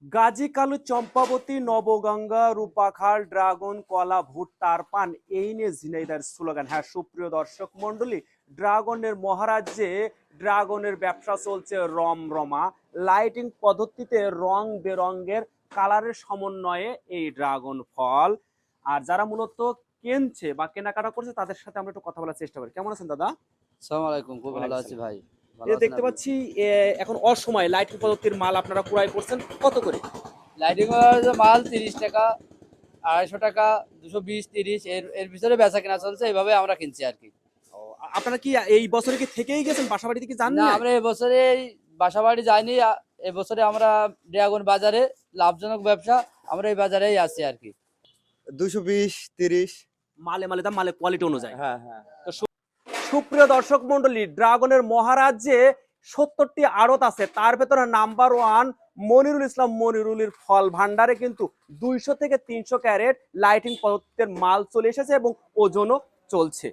Gazi Kalu Champawati Nabaganga রূপাখাল dragon কলা ভুট্টার পান এই নিয়ে ঝিনাইদহের স্লোগান। হ্যাঁ সুপ্রিয় দর্শক মন্ডলী, ড্রাগনের মহারাজ্যে ড্রাগনের ব্যবসা চলছে রমরমা। লাইটিং পদ্ধতিতে রং বেরঙের কালারের সমন্বয়ে এই ড্রাগন ফল। আর যারা মূলত কিনছে বা কেনাকাটা করছে তাদের সাথে আমরা একটু কথা বলার চেষ্টা করি। কেমন আছেন দাদা? আসসালামু আলাইকুম, খুব ভালো ওয়ালাইকুম আছি সালাম। ভাই। ভালো এই আছেন দেখতে আপনি? পাচ্ছি এখন অসময়ে লাইটিং পদ্ধতির মাল আপনারা ক্রয় করছেন কত করে? লাইটিং এর মাল 30 টাকা, 250 টাকা, 220, 30 এর এর ভিতরে বেচা কেনা চলছে, এইভাবে আমরা কিনছি আর কি। ও, আপনারা কি এই বছরে কি থেকেই গেছেন, বাসা বাড়িতে কি না, যাননি আর? আমরা এবছরে বাসাবাড়ি যাইনি। এবছরে আমরা ড্রাগন বাজারে লাভজনক ব্যবসা, আমরা এই বাজারেই আছি আর কি। 220, 30। মালে মালে দাম, মালে কোয়ালিটি অনুযায়ী। হ্যাঁ, হ্যাঁ। তো সুপ্রিয় দর্শক মন্ডলী, ড্রাগনের মহারাজ্যে 70টি আড়ত আছে, তার ভেতরে নাম্বার 1 মনিরুল ইসলাম মনিরুলের ফল ভান্ডারে কিন্তু 200 থেকে 300 ক্যারেট লাইটিং পদ্ধতির মাল চলে এসেছে এবং ওজনও চলছে।